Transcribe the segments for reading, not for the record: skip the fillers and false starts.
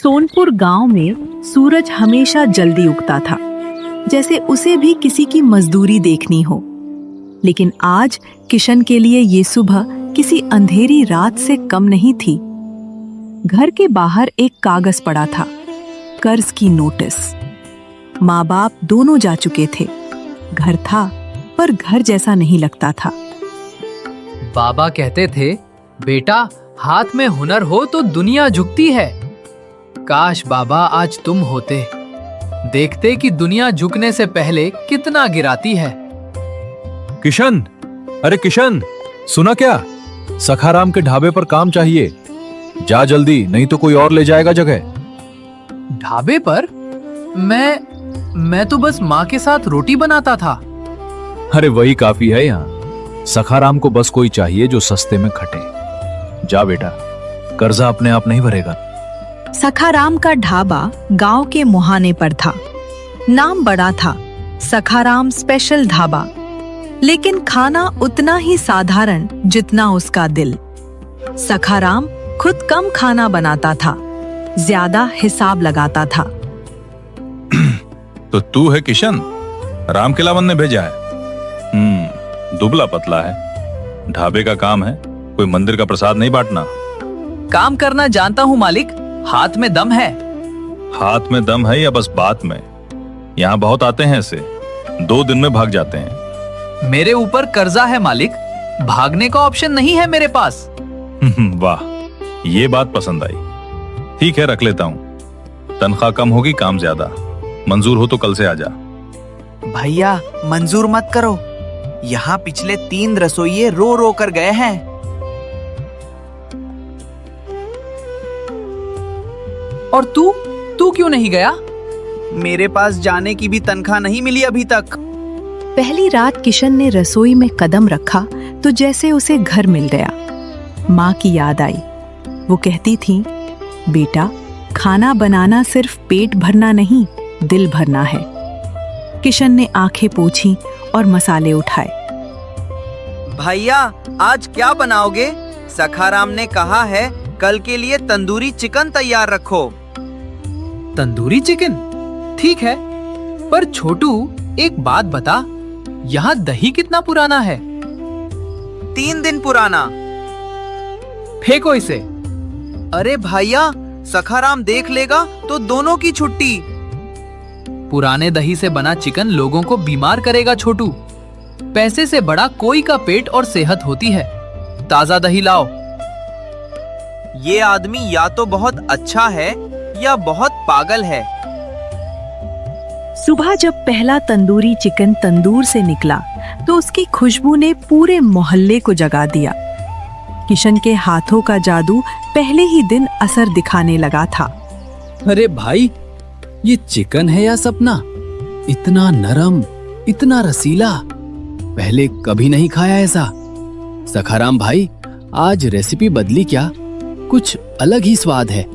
सोनपुर गांव में सूरज हमेशा जल्दी उगता था, जैसे उसे भी किसी की मजदूरी देखनी हो। लेकिन आज किशन के लिए ये सुबह किसी अंधेरी रात से कम नहीं थी। घर के बाहर एक कागज पड़ा था, कर्ज की नोटिस। माँ बाप दोनों जा चुके थे। घर था पर घर जैसा नहीं लगता था। बाबा कहते थे, बेटा हाथ में हुनर हो तो दुनिया झुकती है। काश बाबा आज तुम होते, देखते कि दुनिया झुकने से पहले कितना गिराती है। किशन, अरे किशन, सुना क्या? सखाराम के ढाबे पर काम चाहिए। जा जल्दी, नहीं तो कोई और ले जाएगा जगह। ढाबे पर? मैं तो बस माँ के साथ रोटी बनाता था। अरे वही काफी है यहाँ। सखाराम को बस कोई चाहिए जो सस्ते में खटे। जा बेटा, कर्जा अपने आप नहीं भरेगा। सखाराम का ढाबा गांव के मुहाने पर था। नाम बड़ा था, सखाराम स्पेशल ढाबा, लेकिन खाना उतना ही साधारण जितना उसका दिल। सखाराम खुद कम खाना बनाता था, ज्यादा हिसाब लगाता था। तो तू है किशन? राम केलावन ने भेजा है। दुबला पतला है, ढाबे का काम है, कोई मंदिर का प्रसाद नहीं बांटना। काम करना जानता हूँ मालिक, हाथ में दम है। हाथ में दम है या बस बात में? यहाँ बहुत आते हैं ऐसे, 2 दिन में भाग जाते हैं। मेरे ऊपर कर्जा है मालिक, भागने का ऑप्शन नहीं है मेरे पास। वाह, ये बात पसंद आई। ठीक है, रख लेता हूँ। तनख्वाह कम होगी, काम ज्यादा। मंजूर हो तो कल से आ जा। भैया मंजूर मत करो, यहाँ पिछले 3 रसोइये रो रो कर गए हैं। और तू क्यों नहीं गया? मेरे पास जाने की भी तनख्वाह नहीं मिली अभी तक। पहली रात किशन ने रसोई में कदम रखा तो जैसे उसे घर मिल गया। माँ की याद आई। वो कहती थी, बेटा खाना बनाना सिर्फ पेट भरना नहीं, दिल भरना है। किशन ने आंखें पोंछी और मसाले उठाए। भैया आज क्या बनाओगे? सखाराम ने कहा है कल के लिए तंदूरी चिकन तैयार रखो। तंदूरी चिकन? ठीक है, पर छोटू एक बात बता, यहाँ दही कितना पुराना है? 3 दिन पुराना। फेंको इसे। अरे भैया, सखाराम देख लेगा तो दोनों की छुट्टी। पुराने दही से बना चिकन लोगों को बीमार करेगा छोटू। पैसे से बड़ा कोई का पेट और सेहत होती है। ताजा दही लाओ। ये आदमी या तो बहुत अच्छा है या बहुत पागल है। सुबह जब पहला तंदूरी चिकन तंदूर से निकला तो उसकी खुशबू ने पूरे मोहल्ले को जगा दिया। किशन के हाथों का जादू पहले ही दिन असर दिखाने लगा था। अरे भाई, ये चिकन है या सपना? इतना नरम, इतना रसीला, पहले कभी नहीं खाया ऐसा। सखाराम भाई, आज रेसिपी बदली क्या? कुछ अलग ही स्वाद है।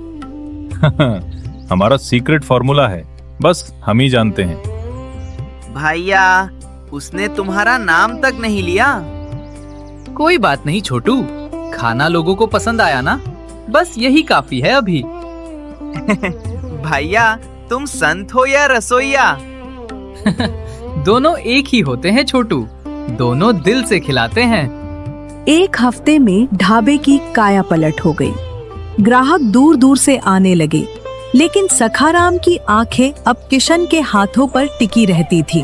हमारा सीक्रेट फॉर्मूला है, बस हम ही जानते हैं। भैया, उसने तुम्हारा नाम तक नहीं लिया। कोई बात नहीं छोटू, खाना लोगों को पसंद आया ना, बस यही काफी है अभी। भैया, तुम संत हो या रसोइया? दोनों एक ही होते हैं छोटू, दोनों दिल से खिलाते हैं। एक हफ्ते में ढाबे की काया पलट हो गई। ग्राहक दूर दूर से आने लगे, लेकिन सखाराम की आंखें अब किशन के हाथों पर टिकी रहती थी,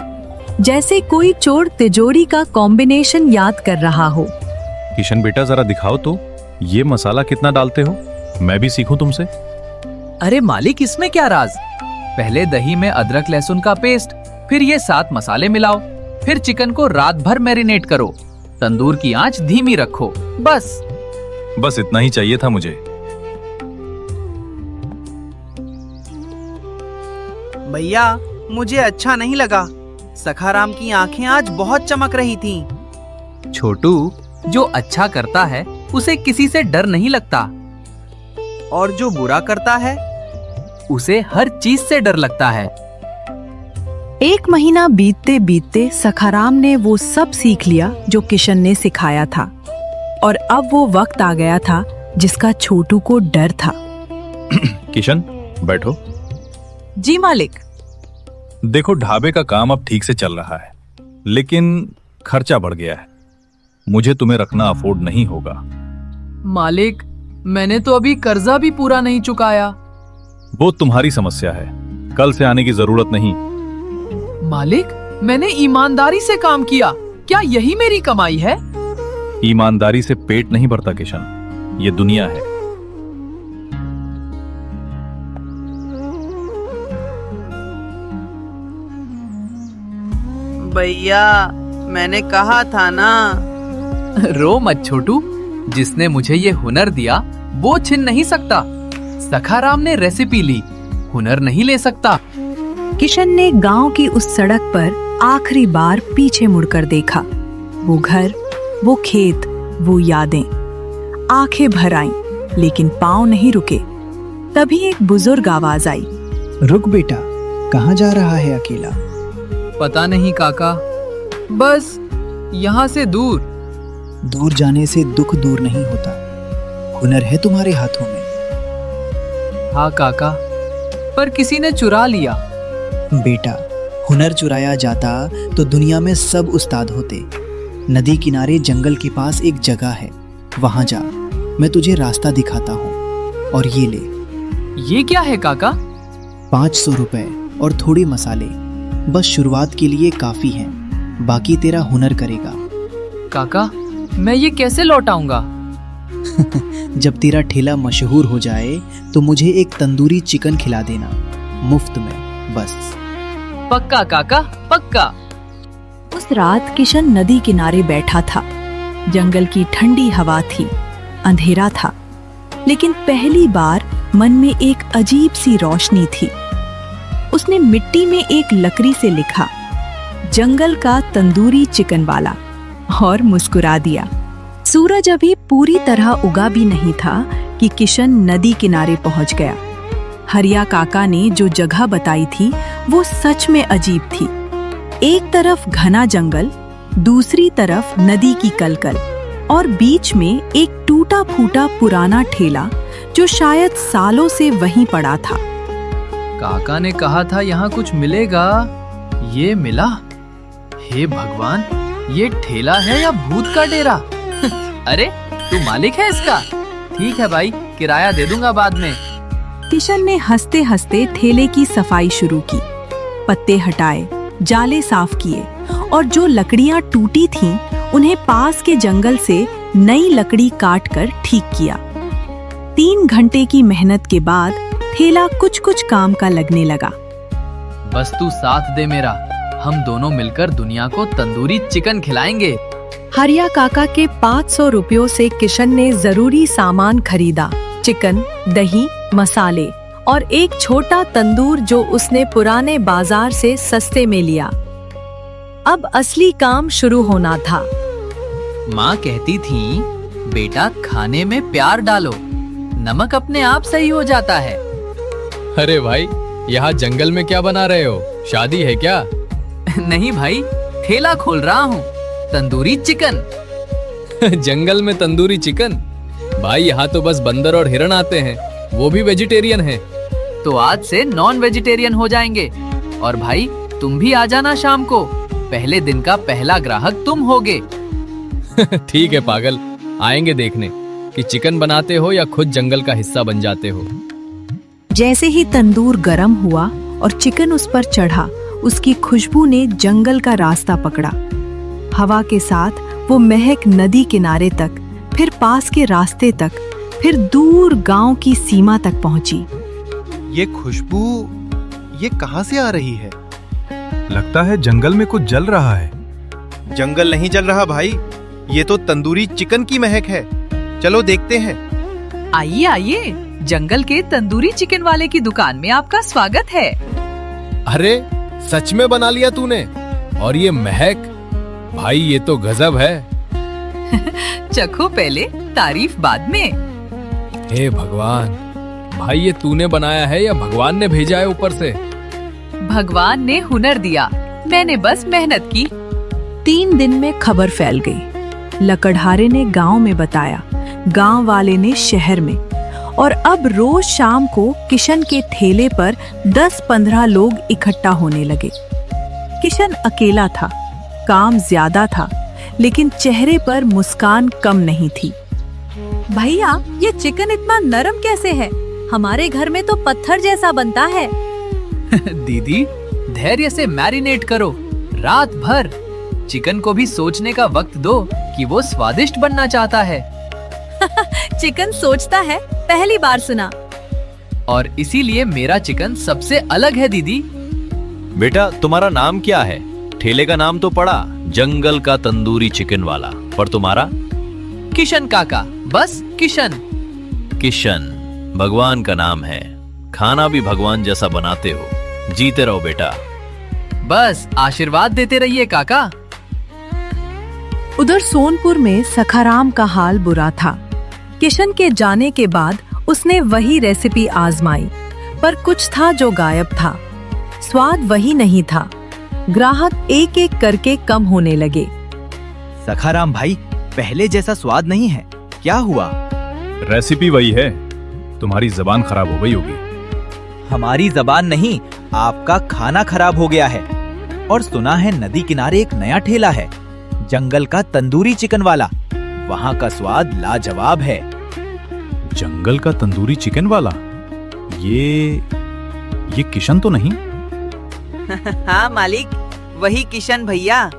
जैसे कोई चोर तिजोरी का कॉम्बिनेशन याद कर रहा हो। किशन बेटा, जरा दिखाओ तो, ये मसाला कितना डालते हो? मैं भी सीखूं तुमसे। अरे मालिक, इसमें क्या राज? पहले दही में अदरक लहसुन का पेस्ट, फिर ये 7 मसाले मिलाओ, फिर चिकन को रात भर मैरिनेट करो, तंदूर की आंच धीमी रखो, बस इतना ही चाहिए था मुझे। भैया, मुझे अच्छा नहीं लगा। सखाराम की आंखें आज बहुत चमक रही थीं। छोटू, जो अच्छा करता है उसे किसी से डर नहीं लगता, और जो बुरा करता है उसे हर चीज से डर लगता है। 1 महीना बीतते बीतते सखाराम ने वो सब सीख लिया जो किशन ने सिखाया था, और अब वो वक्त आ गया था जिसका छोटू को डर था। किशन, बैठो। जी मालिक। देखो, ढाबे का काम अब ठीक से चल रहा है, लेकिन खर्चा बढ़ गया है। मुझे तुम्हें रखना अफोर्ड नहीं होगा। मालिक, मैंने तो अभी कर्जा भी पूरा नहीं चुकाया। वो तुम्हारी समस्या है, कल से आने की जरूरत नहीं। मालिक, मैंने ईमानदारी से काम किया, क्या यही मेरी कमाई है? ईमानदारी से पेट नहीं भरता किशन, ये दुनिया है। भैया, मैंने कहा था ना। रो मत छोटू, जिसने मुझे ये हुनर दिया वो छीन नहीं सकता। सखाराम ने रेसिपी ली, हुनर नहीं ले सकता। किशन ने गांव की उस सड़क पर आखिरी बार पीछे मुड़कर देखा। वो घर, वो खेत, वो यादें। आंखें भर आईं, लेकिन पांव नहीं रुके। तभी एक बुजुर्ग आवाज आई। रुक बेटा, कहाँ जा रहा है अकेला? पता नहीं काका, बस यहाँ से दूर। दूर जाने से दुख दूर नहीं होता। हुनर है तुम्हारे हाथों में। हाँ काका, पर किसी ने चुरा लिया। बेटा, हुनर चुराया जाता तो दुनिया में सब उस्ताद होते। नदी किनारे जंगल के पास एक जगह है, वहां जा, मैं तुझे रास्ता दिखाता हूँ। और ये ले। ये क्या है काका? 500 रुपए और थोड़े मसाले, बस शुरुआत के लिए काफी है। बाकी तेरा हुनर करेगा। काका, मैं ये कैसे लौटाऊंगा? जब तेरा ठेला मशहूर हो जाए तो मुझे एक तंदूरी चिकन खिला देना, मुफ्त में, बस। पक्का काका, पक्का। उस रात किशन नदी किनारे बैठा था। जंगल की ठंडी हवा थी, अंधेरा था, लेकिन पहली बार मन में एक अजीब सी रोशनी थी। उसने मिट्टी में एक लकड़ी से लिखा, जंगल का तंदूरी चिकन वाला, और मुस्कुरा दिया। सूरज अभी पूरी तरह उगा भी नहीं था कि किशन नदी किनारे पहुंच गया। हरिया काका ने जो जगह बताई थी वो सच में अजीब थी। एक तरफ घना जंगल, दूसरी तरफ नदी की कलकल, और बीच में एक टूटा फूटा पुराना ठेला जो शायद सालों से वहीं पड़ा था। काका ने कहा था यहाँ कुछ मिलेगा, ये मिला। हे भगवान, ये ठेला है या भूत का डेरा? अरे, तू मालिक है इसका? ठीक है भाई, किराया दे दूंगा बाद में। किशन ने हंसते हंसते ठेले की सफाई शुरू की। पत्ते हटाए, जाले साफ किए, और जो लकड़ियां टूटी थीं, उन्हें पास के जंगल से नई लकड़ी काट कर ठीक किया। 3 घंटे की मेहनत के बाद ठेला कुछ कुछ काम का लगने लगा। बस तू साथ दे मेरा, हम दोनों मिलकर दुनिया को तंदूरी चिकन खिलाएंगे। हरिया काका के 500 रुपयों से किशन ने जरूरी सामान खरीदा। चिकन, दही, मसाले और एक छोटा तंदूर जो उसने पुराने बाजार से सस्ते में लिया। अब असली काम शुरू होना था। माँ कहती थी, बेटा खाने में प्यार डालो, नमक अपने आप सही हो जाता है। अरे भाई, यहाँ जंगल में क्या बना रहे हो? शादी है क्या? नहीं भाई, ठेला खोल रहा हूँ, तंदूरी चिकन। जंगल में तंदूरी चिकन? भाई, यहाँ तो बस बंदर और हिरण आते हैं, वो भी वेजिटेरियन हैं। तो आज से नॉन वेजिटेरियन हो जाएंगे। और भाई, तुम भी आ जाना शाम को, पहले दिन का पहला ग्राहक तुम होगे। ठीक है पागल, आएंगे देखने कि चिकन बनाते हो या खुद जंगल का हिस्सा बन जाते हो। जैसे ही तंदूर गरम हुआ और चिकन उस पर चढ़ा, उसकी खुशबू ने जंगल का रास्ता पकड़ा। हवा के साथ वो महक नदी किनारे तक, फिर पास के रास्ते तक, फिर दूर गांव की सीमा तक पहुंची। ये खुशबू, ये कहां से आ रही है? लगता है जंगल में कुछ जल रहा है। जंगल नहीं जल रहा भाई, ये तो तंदूरी चिकन की महक है। चलो देखते हैं। आइए आइए, जंगल के तंदूरी चिकन वाले की दुकान में आपका स्वागत है। अरे, सच में बना लिया तूने? और ये महक, भाई ये तो गजब है। चखो पहले, तारीफ बाद में। हे भगवान, भाई ये तूने बनाया है या भगवान ने भेजा है ऊपर से? भगवान ने हुनर दिया, मैंने बस मेहनत की। 3 दिन में खबर फैल गई। लकड़हारे ने गांव में बताया, गांव वाले ने शहर में, और अब रोज शाम को किशन के ठेले पर 10-15 लोग इकट्ठा होने लगे। किशन अकेला था, काम ज्यादा था, लेकिन चेहरे पर मुस्कान कम नहीं थी। भैया, ये चिकन इतना नरम कैसे है? हमारे घर में तो पत्थर जैसा बनता है। दीदी, धैर्य से मैरिनेट करो, रात भर। चिकन को भी सोचने का वक्त दो कि वो स्वादिष्ट बनना चाहता है। चिकन सोचता है, पहली बार सुना। और इसीलिए मेरा चिकन सबसे अलग है दीदी। बेटा, तुम्हारा नाम क्या है? ठेले का नाम तो पड़ा, जंगल का तंदूरी चिकन वाला, पर तुम्हारा? किशन काका, बस किशन। किशन भगवान का नाम है। खाना भी भगवान जैसा बनाते हो। जीते रहो बेटा। बस आशीर्वाद देते रहिए काका। उधर सोनपुर में सखाराम का हाल बुरा था। किशन के जाने के बाद उसने वही रेसिपी आजमाई, पर कुछ था जो गायब था। स्वाद वही नहीं था। ग्राहक एक एक करके कम होने लगे। सखाराम भाई, पहले जैसा स्वाद नहीं है, क्या हुआ? रेसिपी वही है, तुम्हारी जबान खराब हो गई होगी। हमारी जबान नहीं, आपका खाना खराब हो गया है। और सुना है नदी किनारे एक नया ठेला है, जंगल का तंदूरी चिकन वाला। वहाँ का स्वाद लाजवाब है। जंगल का तंदूरी चिकन वाला? ये किशन तो नहीं? हाँ मालिक, वही किशन भैया,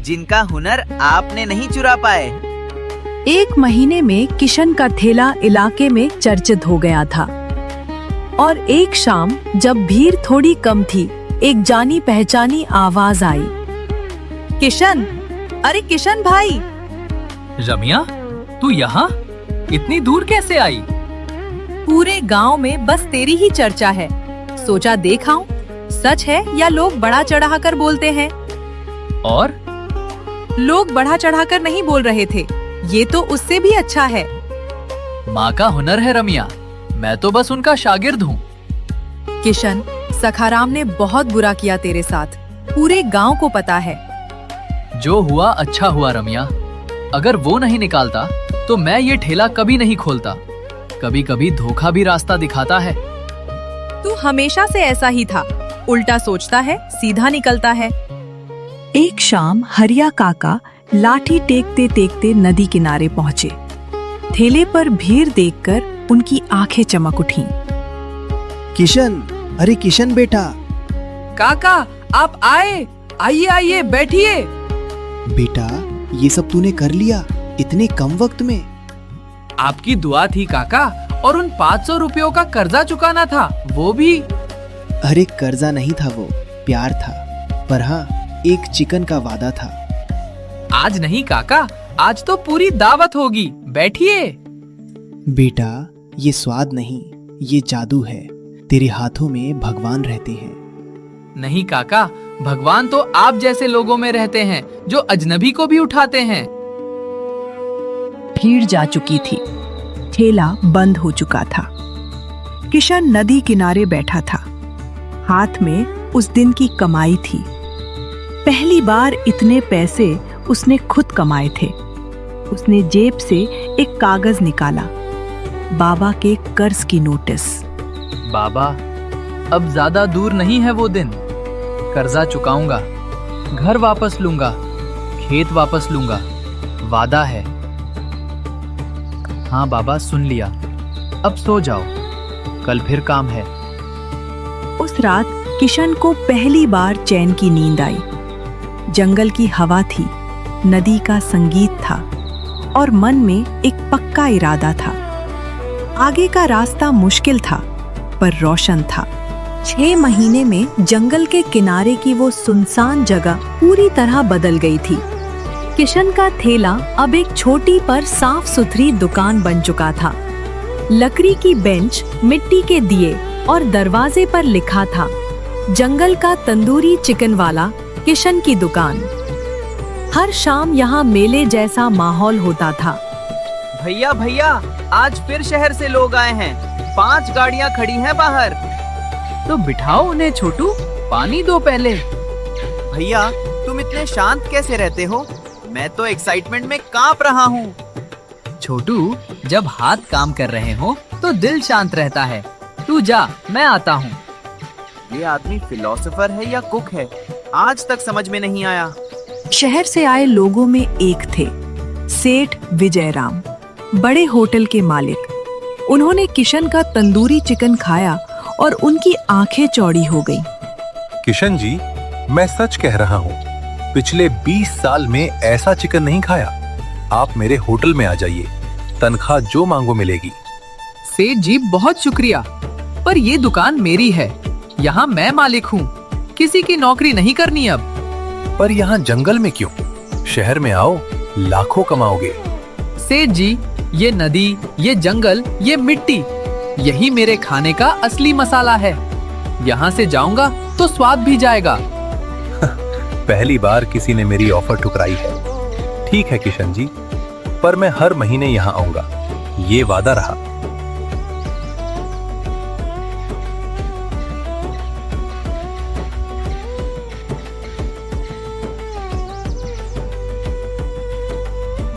जिनका हुनर आपने नहीं चुरा पाए। 1 महीने में किशन का ठेला इलाके में चर्चित हो गया था। और एक शाम जब भीड़ थोड़ी कम थी, एक जानी पहचानी आवाज आई। किशन, अरे किशन भाई। रमिया, तू यहाँ? इतनी दूर कैसे आई? पूरे गांव में बस तेरी ही चर्चा है, सोचा देखाऊं सच है या लोग बढ़ा चढ़ाकर बोलते हैं। और लोग बढ़ा चढ़ाकर नहीं बोल रहे थे, ये तो उससे भी अच्छा है। माँ का हुनर है रमिया, मैं तो बस उनका शागिर्द हूँ। किशन, सखाराम ने बहुत बुरा किया तेरे साथ, पूरे गांव को पता है। जो हुआ अच्छा हुआ रमिया। अगर वो नहीं निकालता तो मैं ये ठेला कभी नहीं खोलता। कभी कभी धोखा भी रास्ता दिखाता है। तू हमेशा से ऐसा ही था, उल्टा सोचता है, सीधा निकलता है। एक शाम हरिया काका लाठी टेकते टेकते नदी किनारे पहुंचे। ठेले पर भीड़ देखकर उनकी आंखें चमक उठीं। किशन, अरे किशन बेटा। काका, आप आए, आइए आइए बैठिए। बेटा, ये सब तूने कर लिया इतने कम वक्त में? आपकी दुआ थी काका, और उन 500 रुपयों का कर्जा चुकाना था, वो भी। अरे कर्जा नहीं था, वो प्यार था। पर हाँ, एक चिकन का वादा था। आज नहीं काका, आज तो पूरी दावत होगी, बैठिए। बेटा, ये स्वाद नहीं, ये जादू है। तेरे हाथों में भगवान रहते हैं। नहीं काका, भगवान तो आप जैसे लोगों में रहते हैं, जो अजनबी को भी उठाते हैं। भीड़ जा चुकी थी, ठेला बंद हो चुका था। किशन नदी किनारे बैठा था, हाथ में उस दिन की कमाई थी। पहली बार इतने पैसे उसने खुद कमाए थे। उसने जेब से एक कागज निकाला, बाबा के कर्ज की नोटिस। बाबा, अब ज्यादा दूर नहीं है वो दिन। कर्जा चुकाऊंगा, घर वापस लूंगा, खेत वापस लूंगा, वादा है। हाँ बाबा, सुन लिया, अब सो जाओ, कल फिर काम है। उस रात किशन को पहली बार चैन की नींद आई। जंगल की हवा थी, नदी का संगीत था, और मन में एक पक्का इरादा था। आगे का रास्ता मुश्किल था, पर रोशन था। 6 महीने में जंगल के किनारे की वो सुनसान जगह पूरी तरह बदल गई थी। किशन का ठेला अब एक छोटी पर साफ सुथरी दुकान बन चुका था। लकड़ी की बेंच, मिट्टी के दिए और दरवाजे पर लिखा था, जंगल का तंदूरी चिकन वाला, किशन की दुकान। हर शाम यहाँ मेले जैसा माहौल होता था। भैया भैया, आज फिर शहर से लोग आए हैं, 5 गाड़ियाँ खड़ी हैं बाहर। तो बिठाओ उन्हें छोटू, पानी दो पहले। भैया, तुम इतने शांत कैसे रहते हो? मैं तो एक्साइटमेंट में कांप रहा हूँ। छोटू, जब हाथ काम कर रहे हो तो दिल शांत रहता है। तू जा, मैं आता हूँ। ये आदमी फिलोसोफर है या कुक है, आज तक समझ में नहीं आया। शहर से आए लोगों में एक थे सेठ विजयराम, बड़े होटल के मालिक। उन्होंने किशन का तंदूरी चिकन खाया और उनकी आंखें चौड़ी हो गईं। किशन जी, मैं सच कह रहा हूँ, पिछले 20 साल में ऐसा चिकन नहीं खाया। आप मेरे होटल में आ जाइए, तनख्वाह जो मांगो मिलेगी। सेठ जी बहुत शुक्रिया, पर ये दुकान मेरी है, यहाँ मैं मालिक हूँ, किसी की नौकरी नहीं करनी अब। पर यहाँ जंगल में क्यों? शहर में आओ, लाखों कमाओगे। सेठ जी, ये नदी, ये जंगल, ये मिट्टी, यही मेरे खाने का असली मसाला है। यहाँ से जाऊंगा तो स्वाद भी जाएगा। पहली बार किसी ने मेरी ऑफर ठुकराई है। ठीक है किशन जी, पर मैं हर महीने यहाँ आऊंगा, ये वादा रहा।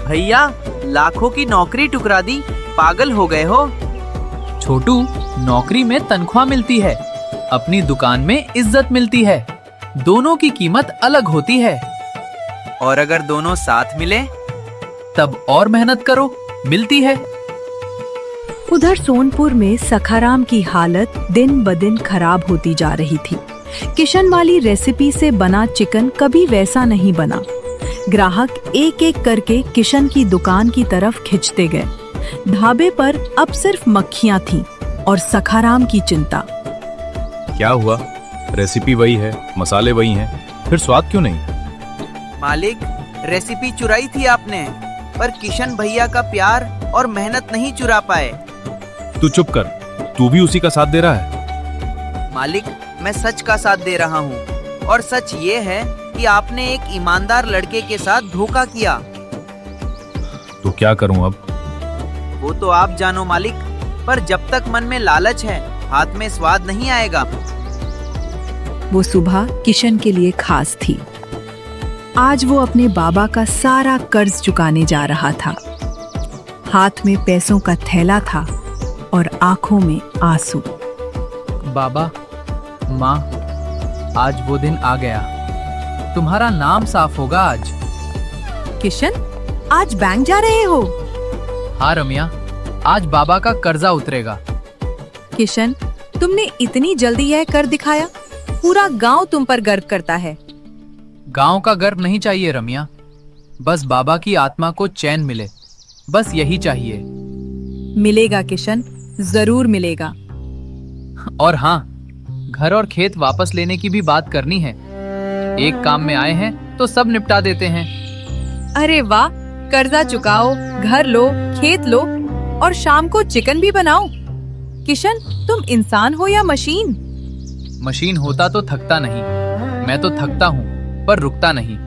भैया, लाखों की नौकरी ठुकरा दी, पागल हो गए हो? छोटू, नौकरी में तनख्वाह मिलती है, अपनी दुकान में इज्जत मिलती है, दोनों की कीमत अलग होती है। और अगर दोनों साथ मिले? तब और मेहनत करो, मिलती है। उधर सोनपुर में सखाराम की हालत दिन ब दिन खराब होती जा रही थी। किशन वाली रेसिपी से बना चिकन कभी वैसा नहीं बना। ग्राहक एक एक करके किशन की दुकान की तरफ खिंचते गए। ढाबे पर अब सिर्फ मक्खियां थीं और सखाराम की चिंता। क्या हुआ? रेसिपी वही है, मसाले वही हैं, फिर स्वाद क्यों नहीं? मालिक, रेसिपी चुराई थी आपने, पर किशन भैया का प्यार और मेहनत नहीं चुरा पाए। तू चुप कर, तू भी उसी का साथ दे रहा है। मालिक, मैं सच का साथ दे रहा हूँ, और सच ये है कि आपने एक ईमानदार लड़के के साथ धोखा किया। तो क्या करूं अब? वो तो आप जानो मालिक, पर जब तक मन में लालच है, हाथ में स्वाद नहीं आएगा। वो सुबह किशन के लिए खास थी। आज वो अपने बाबा का सारा कर्ज चुकाने जा रहा था। हाथ में पैसों का थैला था और आंखों में आंसू। बाबा, माँ, आज वो दिन आ गया, तुम्हारा नाम साफ होगा आज। किशन, आज बैंक जा रहे हो? हाँ रम्या, आज बाबा का कर्जा उतरेगा। किशन, तुमने इतनी जल्दी यह कर दिखाया, पूरा गांव तुम पर गर्व करता है। गांव का गर्व नहीं चाहिए रम्या, बस बाबा की आत्मा को चैन मिले, बस यही चाहिए। मिलेगा किशन, जरूर मिलेगा। और हाँ, घर और खेत वापस लेने की भी बात करनी है। एक काम में आए हैं तो सब निपटा देते हैं। अरे वाह, कर्जा चुकाओ, घर लो, खेत लो और शाम को चिकन भी बनाओ। किशन, तुम इंसान हो या मशीन? मशीन होता तो थकता नहीं, मैं तो थकता हूँ पर रुकता नहीं।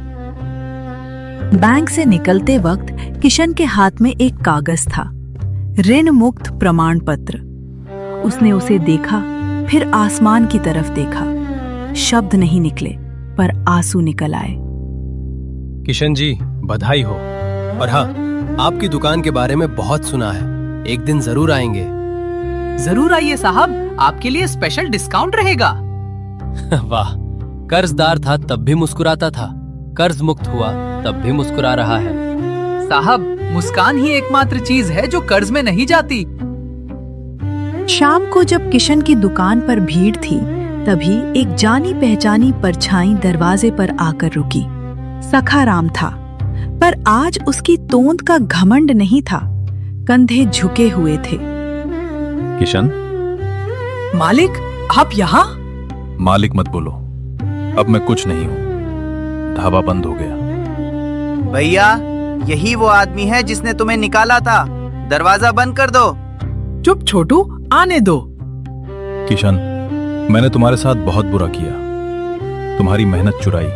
बैंक से निकलते वक्त किशन के हाथ में एक कागज था, ऋण मुक्त प्रमाण पत्र। उसने उसे देखा, फिर आसमान की तरफ देखा। शब्द नहीं निकले, पर आंसू निकल आए। किशन जी, बधाई हो। और हाँ, आपकी दुकान के बारे में बहुत सुना है, एक दिन जरूर आएंगे। जरूर आइए साहब, आपके लिए स्पेशल डिस्काउंट रहेगा। वाह, कर्जदार था तब भी मुस्कुराता था, कर्ज मुक्त हुआ तब भी मुस्कुरा रहा है। साहब, मुस्कान ही एकमात्र चीज है जो कर्ज में नहीं जाती। शाम को जब किशन की दुकान पर भीड़ थी, तभी एक जानी पहचानी परछाई दरवाजे पर आकर रुकी। सखाराम था, पर आज उसकी तोंद का घमंड नहीं था, कंधे झुके हुए थे। किशन, मालिक, आप यहाँ? मालिक मत बोलो, अब मैं कुछ नहीं हूँ। ढाबा बंद हो गया। भैया, यही वो आदमी है जिसने तुम्हें निकाला था, दरवाजा बंद कर दो। चुप छोटू, आने दो। किशन, मैंने तुम्हारे साथ बहुत बुरा किया, तुम्हारी मेहनत चुराई,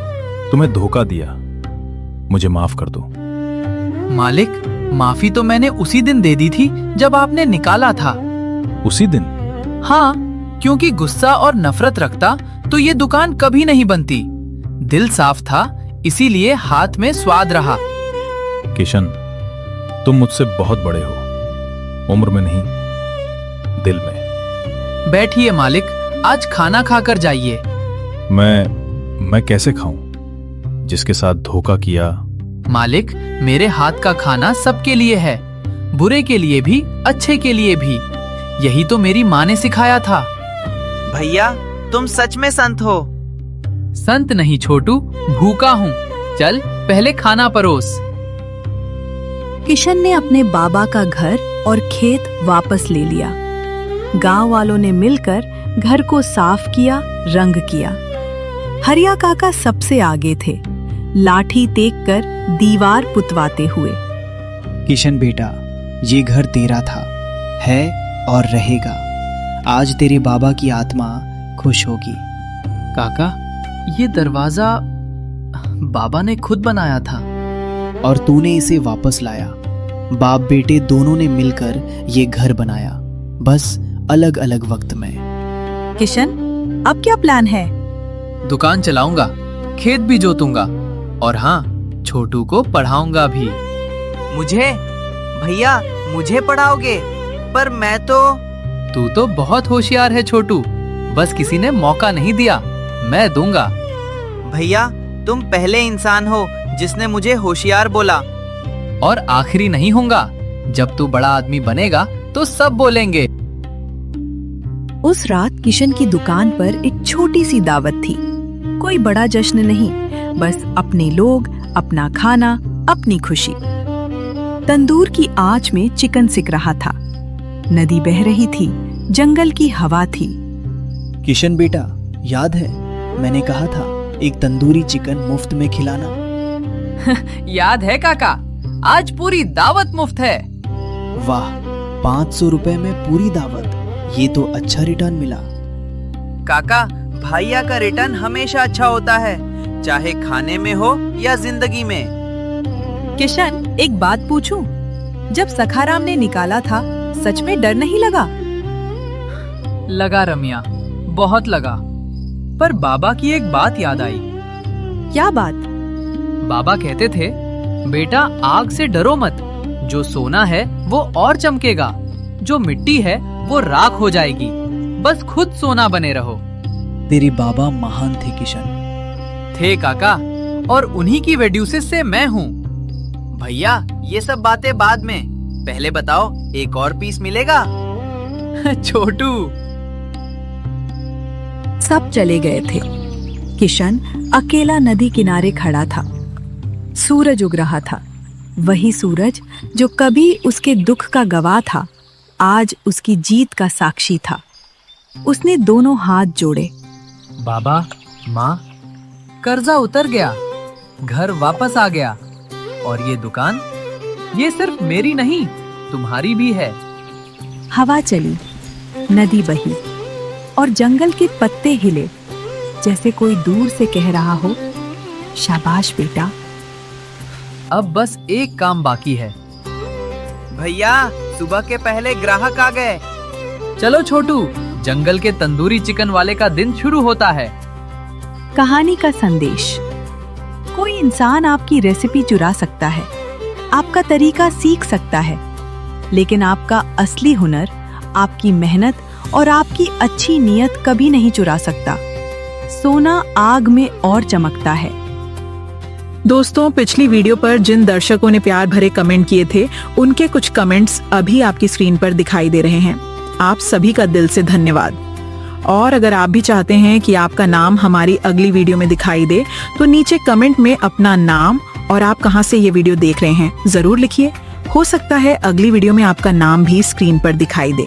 तुम्हें धोखा दिया, मुझे माफ कर दो। मालिक, माफी तो मैंने उसी दिन दे दी थी जब आपने निकाला था। उसी दिन? हाँ, क्योंकि गुस्सा और नफरत रखता तो ये दुकान कभी नहीं बनती। दिल साफ था, इसीलिए हाथ में स्वाद रहा। किशन, तुम मुझसे बहुत बड़े हो, उम्र में नहीं दिल में। बैठिए मालिक, आज खाना खाकर जाइए। मैं कैसे खाऊं जिसके साथ धोखा किया? मालिक, मेरे हाथ का खाना सबके लिए है, बुरे के लिए भी, अच्छे के लिए भी। यही तो मेरी माँ ने सिखाया था। भैया, तुम सच में संत हो। संत नहीं छोटू, भूखा हूँ। चल पहले खाना परोस। किशन ने अपने बाबा का घर और खेत वापस ले लिया। गांव वालों ने मिलकर घर को साफ किया, रंग किया। हरिया काका सबसे आगे थे, लाठी टेक कर दीवार पुतवाते हुए। किशन बेटा, ये घर तेरा था, है और रहेगा। आज तेरे बाबा की आत्मा खुश होगी। काका, ये दरवाजा बाबा ने खुद बनाया था। और तूने इसे वापस लाया। बाप बेटे दोनों ने मिलकर ये घर बनाया, बस अलग अलग वक्त में। किशन, अब क्या प्लान है? दुकान चलाऊंगा, खेत भी जोतूंगा और हाँ, छोटू को पढ़ाऊंगा भी। मुझे? भैया, मुझे पढ़ाओगे? पर मैं तो। तू तो बहुत होशियार है छोटू, बस किसी ने मौका नहीं दिया। मैं दूंगा। भैया, तुम पहले इंसान हो जिसने मुझे होशियार बोला। और आखिरी नहीं होगा। जब तू बड़ा आदमी बनेगा तो सब बोलेंगे। उस रात किशन की दुकान पर एक छोटी सी दावत थी। कोई बड़ा जश्न नहीं, बस अपने लोग, अपना खाना, अपनी खुशी। तंदूर की आंच में चिकन सिक रहा था। नदी बह रही थी, जंगल की हवा थी। किशन बेटा, याद है मैंने कहा था एक तंदूरी चिकन मुफ्त में खिलाना? याद है काका, आज पूरी दावत मुफ्त है। वाह, 500 रुपए में पूरी दावत। ये तो अच्छा रिटर्न मिला। काका, भैया का रिटर्न हमेशा अच्छा होता है, चाहे खाने में हो या जिंदगी में। किशन, एक बात पूछूं? जब सखाराम ने निकाला था, सच में डर नहीं लगा? लगा रमिया, बहुत लगा। पर बाबा की एक बात याद आई। क्या बात? बाबा कहते थे, बेटा आग से डरो मत। जो सोना है वो और चमकेगा, जो मिट्टी है वो राख हो जाएगी। बस खुद सोना बने रहो। तेरे बाबा महान थे किशन। थे काका, और उन्हीं की वेड्यूसिस से मैं हूँ। भैया, ये सब बातें बाद में, पहले बताओ एक और पीस मिलेगा? छोटू। सब चले गए थे। किशन अकेला नदी किनारे खड़ा था। सूरज उग रहा था, वही सूरज जो कभी उसके दुख का गवाह था, आज उसकी जीत का साक्षी था। उसने दोनों हाथ जोड़े। बाबा, माँ, कर्जा उतर गया, घर वापस आ गया, और ये दुकान, ये सिर्फ मेरी नहीं, तुम्हारी भी है। हवा चली, नदी बही, और जंगल के पत्ते हिले, जैसे कोई दूर से कह रहा हो, शाबाश बेटा। अब बस एक काम बाकी है। भैया, सुबह के पहले ग्राहक आ गए। चलो छोटू, जंगल के तंदूरी चिकन वाले का दिन शुरू होता है। कहानी का संदेश। कोई इंसान आपकी रेसिपी चुरा सकता है, आपका तरीका सीख सकता है, लेकिन आपका असली हुनर, आपकी मेहनत और आपकी अच्छी नीयत कभी नहीं चुरा सकता। सोना आग में और चमकता है। दोस्तों, पिछली वीडियो पर जिन दर्शकों ने प्यार भरे कमेंट किए थे, उनके कुछ कमेंट्स अभी आपकी स्क्रीन पर दिखाई दे रहे हैं। आप सभी का दिल से धन्यवाद। और अगर आप भी चाहते हैं कि आपका नाम हमारी अगली वीडियो में दिखाई दे, तो नीचे कमेंट में अपना नाम और आप कहां से ये वीडियो देख रहे हैं जरूर लिखिए। हो सकता है अगली वीडियो में आपका नाम भी स्क्रीन पर दिखाई दे।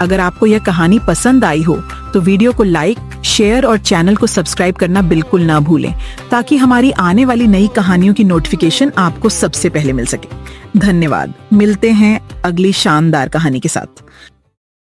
अगर आपको यह कहानी पसंद आई हो तो वीडियो को लाइक, शेयर और चैनल को सब्सक्राइब करना बिल्कुल ना भूलें, ताकि हमारी आने वाली नई कहानियों की नोटिफिकेशन आपको सबसे पहले मिल सके। धन्यवाद। मिलते हैं अगली शानदार कहानी के साथ।